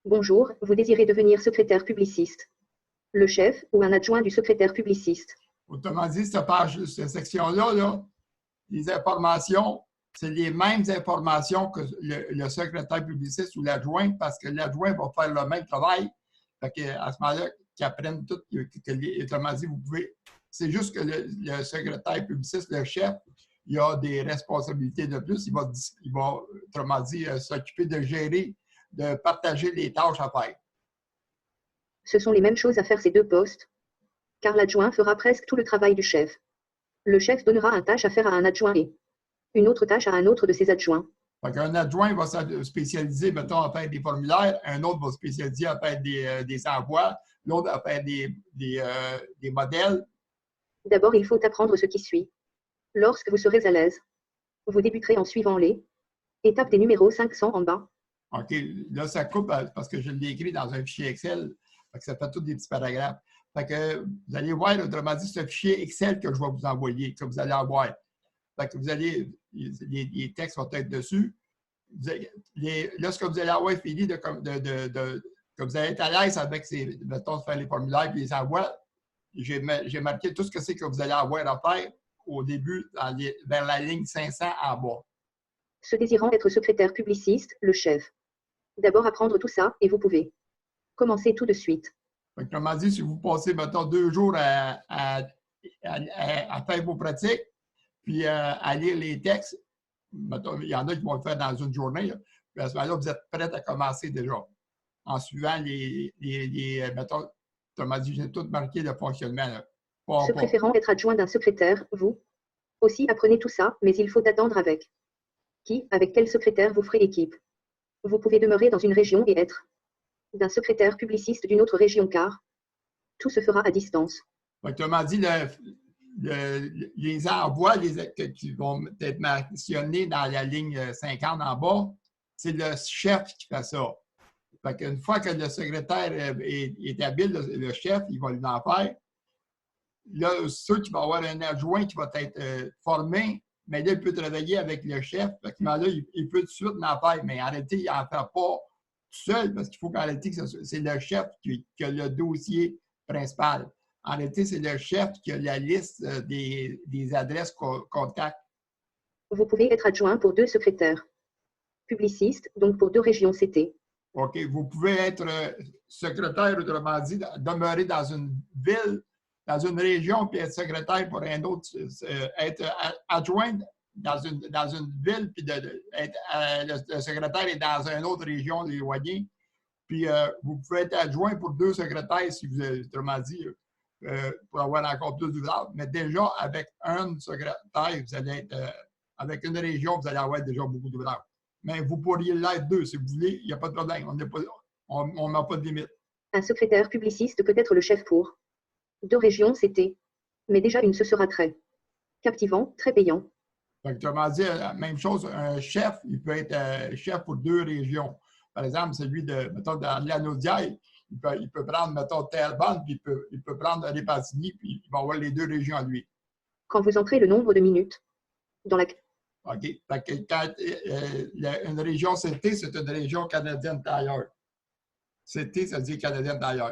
Bonjour, vous désirez devenir secrétaire publiciste. Le chef ou un adjoint du secrétaire publiciste. Autrement dit, cette section-là, là, les informations, c'est les mêmes informations que le secrétaire publiciste ou l'adjoint, parce que l'adjoint va faire le même travail. Fait que, à ce moment-là, qu'ils apprennent tout. Autrement dit, vous pouvez. C'est juste que le secrétaire publiciste, le chef, il a des responsabilités de plus. Il va autrement dit, s'occuper de gérer, de partager les tâches à faire. Ce sont les mêmes choses à faire ces deux postes, car l'adjoint fera presque tout le travail du chef. Le chef donnera une tâche à faire à un adjoint et une autre tâche à un autre de ses adjoints. Un adjoint va se spécialiser, mettons, à faire des formulaires, un autre va se spécialiser à faire des envois, l'autre à faire des modèles. D'abord, il faut apprendre ce qui suit. Lorsque vous serez à l'aise, vous débuterez en suivant les étapes des numéros 500 en bas. OK, là, ça coupe parce que je l'ai écrit dans un fichier Excel. Fait que ça fait tous des petits paragraphes. Fait que vous allez voir, autrement dit, ce fichier Excel que je vais vous envoyer, que vous allez avoir. Fait que vous allez, les textes vont être dessus. Lorsque vous allez avoir fini que vous allez être à l'aise avec mettons, de faire les formulaires et les envois, j'ai marqué tout ce que c'est que vous allez avoir à faire au début, vers la ligne 500 en bas. Se désirant être secrétaire publiciste, le chef. D'abord apprendre tout ça et vous pouvez commencer tout de suite. Autrement dit, si vous passez, mettons, 2 jours à faire vos pratiques, puis à lire les textes, mettons, il y en a qui vont le faire dans une journée, là, puis à ce moment-là, vous êtes prêts à commencer déjà, en suivant mettons, autrement dit, j'ai tout marqué le fonctionnement. Là. Se préférant être adjoint d'un secrétaire, vous aussi apprenez tout ça, mais il faut attendre avec quel secrétaire vous ferez équipe. Vous pouvez demeurer dans une région et être d'un secrétaire publiciste d'une autre région car tout se fera à distance. Autrement dit, les envois qui vont être mentionnés dans la ligne 50 en bas, c'est le chef qui fait ça. Fait qu'une fois que le secrétaire est habile, le chef, il va en faire. Là, c'est sûr qu'il va y avoir un adjoint qui va être formé, mais là, il peut travailler avec le chef. Fait que là, il peut tout de suite en faire, mais en réalité, il n'en fait pas tout seul, parce qu'il faut qu'en réalité, c'est le chef qui a le dossier principal. En réalité, c'est le chef qui a la liste des adresses contacts. Vous pouvez être adjoint pour 2 secrétaires publicistes, donc pour 2 régions CT. OK. Vous pouvez être secrétaire, autrement dit, demeurer dans une ville, dans une région, puis être secrétaire pour un autre, être adjoint dans une ville, puis le secrétaire est dans une autre région éloignée. Puis vous pouvez être adjoint pour 2 secrétaires, si vous êtes, autrement dit, pour avoir encore plus d'ouvrages. Mais déjà, avec un secrétaire, vous allez être, avec une région, vous allez avoir déjà beaucoup d'ouvrages. Mais vous pourriez l'être 2 si vous voulez, il n'y a pas de problème. On n'a pas de limite. Un secrétaire publiciste peut être le chef pour 2 régions CT. Mais déjà une, ce sera très captivant, très payant. Autrement dit, la même chose, un chef, il peut être chef pour 2 régions. Par exemple, celui mettons, dans l'Anaudière, il peut prendre, mettons, Terrebonne, puis il peut prendre Repentigny, puis il va avoir les 2 régions à lui. Quand vous entrez le nombre de minutes dans la... OK. Fait que quand, une région CT, c'est une région canadienne d'ailleurs. CT, ça veut dire canadienne d'ailleurs.